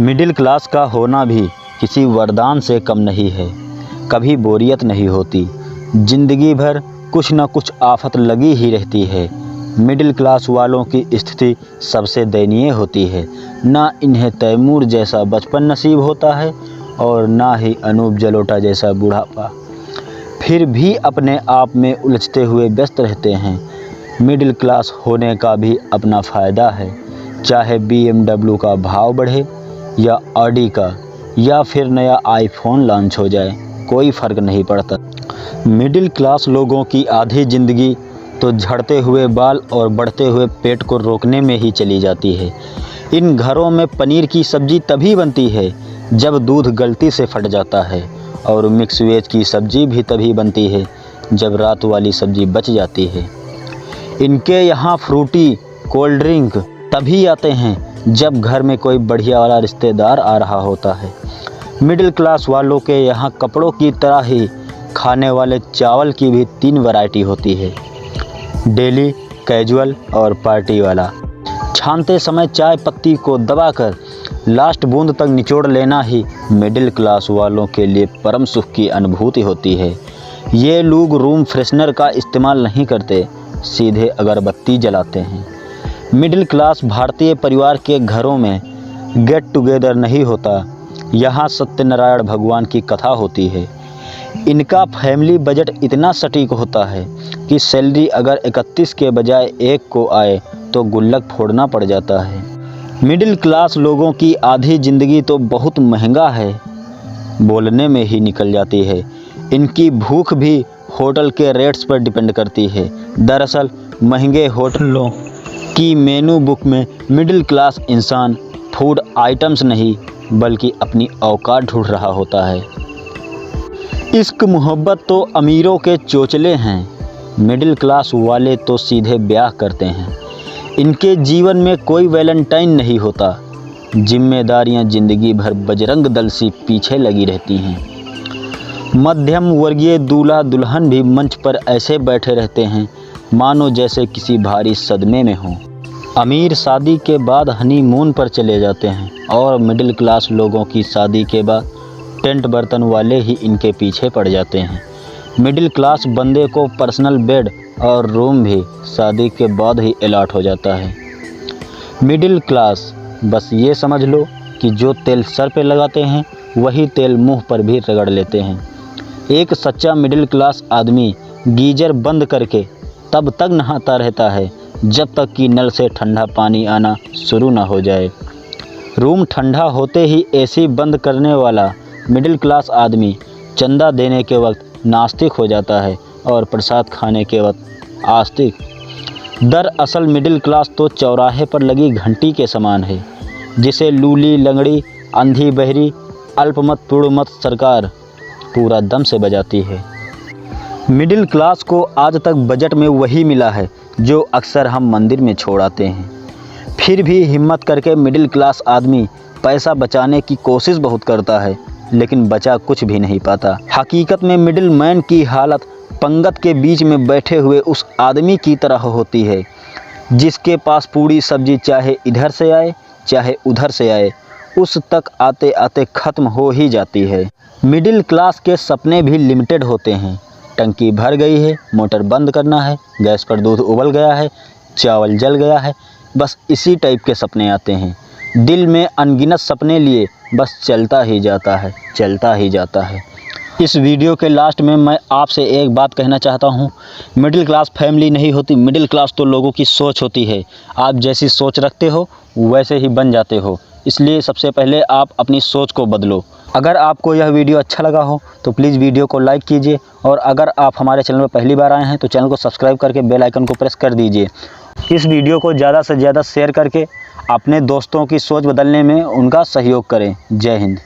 Middle class का होना भी किसी वरदान से कम नहीं है। कभी बोरियत नहीं होती, ज़िंदगी भर कुछ न कुछ आफत लगी ही रहती है। मिडिल क्लास वालों की स्थिति सबसे दयनीय होती है। ना इन्हें तैमूर जैसा बचपन नसीब होता है और ना ही अनूप जलोटा जैसा बुढ़ापा। फिर भी अपने आप में उलझते हुए व्यस्त रहते हैं। मिडिल क्लास होने का भी अपना फ़ायदा है। चाहे BMW का भाव बढ़े या ऑडी का, या फिर नया आईफोन लॉन्च हो जाए, कोई फ़र्क नहीं पड़ता। मिडिल क्लास लोगों की आधी ज़िंदगी तो झड़ते हुए बाल और बढ़ते हुए पेट को रोकने में ही चली जाती है। इन घरों में पनीर की सब्ज़ी तभी बनती है जब दूध गलती से फट जाता है, और मिक्स वेज की सब्ज़ी भी तभी बनती है जब रात वाली सब्ज़ी बच जाती है। इनके यहाँ फ्रूटी कोल्ड ड्रिंक तभी आते हैं जब घर में कोई बढ़िया वाला रिश्तेदार आ रहा होता है। मिडिल क्लास वालों के यहाँ कपड़ों की तरह ही खाने वाले चावल की भी 3 वैरायटी होती है, डेली, कैजुअल और पार्टी वाला। छानते समय चाय पत्ती को दबाकर लास्ट बूंद तक निचोड़ लेना ही मिडिल क्लास वालों के लिए परम सुख की अनुभूति होती है। ये लोग रूम फ्रेशनर का इस्तेमाल नहीं करते, सीधे अगरबत्ती जलाते हैं। मिडिल क्लास भारतीय परिवार के घरों में गेट टुगेदर नहीं होता, यहाँ सत्यनारायण भगवान की कथा होती है। इनका फैमिली बजट इतना सटीक होता है कि सैलरी अगर 31 के बजाय 1 को आए तो गुल्लक फोड़ना पड़ जाता है। मिडिल क्लास लोगों की आधी ज़िंदगी तो बहुत महंगा है बोलने में ही निकल जाती है। इनकी भूख भी होटल के रेट्स पर डिपेंड करती है। दरअसल महंगे होटलों की मेनू बुक में मिडिल क्लास इंसान फूड आइटम्स नहीं बल्कि अपनी औकात ढूंढ रहा होता है। इश्क मोहब्बत तो अमीरों के चोचले हैं, मिडिल क्लास वाले तो सीधे ब्याह करते हैं। इनके जीवन में कोई वैलेंटाइन नहीं होता, जिम्मेदारियां ज़िंदगी भर बजरंग दल सी पीछे लगी रहती हैं। मध्यम वर्गीय दूल्हा दुल्हन भी मंच पर ऐसे बैठे रहते हैं मानो जैसे किसी भारी सदमे में हों। अमीर शादी के बाद हनीमून पर चले जाते हैं और मिडिल क्लास लोगों की शादी के बाद टेंट बर्तन वाले ही इनके पीछे पड़ जाते हैं। मिडिल क्लास बंदे को पर्सनल बेड और रूम भी शादी के बाद ही अलॉट हो जाता है। मिडिल क्लास बस ये समझ लो कि जो तेल सर पे लगाते हैं वही तेल मुंह पर भी रगड़ लेते हैं। एक सच्चा मिडिल क्लास आदमी गीजर बंद करके तब तक नहाता रहता है जब तक कि नल से ठंडा पानी आना शुरू ना हो जाए। रूम ठंडा होते ही AC बंद करने वाला मिडिल क्लास आदमी चंदा देने के वक्त नास्तिक हो जाता है और प्रसाद खाने के वक्त आस्तिक। दरअसल मिडिल क्लास तो चौराहे पर लगी घंटी के समान है, जिसे लूली लंगड़ी अंधी बहरी अल्पमत पूर्णमत सरकार पूरा दम से बजाती है। मिडिल क्लास को आज तक बजट में वही मिला है जो अक्सर हम मंदिर में छोड़ आते हैं। फिर भी हिम्मत करके मिडिल क्लास आदमी पैसा बचाने की कोशिश बहुत करता है, लेकिन बचा कुछ भी नहीं पाता। हकीकत में मिडिल मैन की हालत पंगत के बीच में बैठे हुए उस आदमी की तरह होती है जिसके पास पूरी सब्जी चाहे इधर से आए चाहे उधर से आए, उस तक आते आते ख़त्म हो ही जाती है। मिडिल क्लास के सपने भी लिमिटेड होते हैं। टंकी भर गई है, मोटर बंद करना है, गैस पर दूध उबल गया है, चावल जल गया है, बस इसी टाइप के सपने आते हैं। दिल में अनगिनत सपने लिए बस चलता ही जाता है, चलता ही जाता है। इस वीडियो के लास्ट में मैं आपसे एक बात कहना चाहता हूँ, मिडिल क्लास फैमिली नहीं होती, मिडिल क्लास तो लोगों की सोच होती है। आप जैसी सोच रखते हो वैसे ही बन जाते हो, इसलिए सबसे पहले आप अपनी सोच को बदलो। अगर आपको यह वीडियो अच्छा लगा हो तो प्लीज़ वीडियो को लाइक कीजिए, और अगर आप हमारे चैनल पर पहली बार आए हैं तो चैनल को सब्सक्राइब करके बेल आइकन को प्रेस कर दीजिए। इस वीडियो को ज़्यादा से ज़्यादा शेयर करके अपने दोस्तों की सोच बदलने में उनका सहयोग करें। जय हिंद।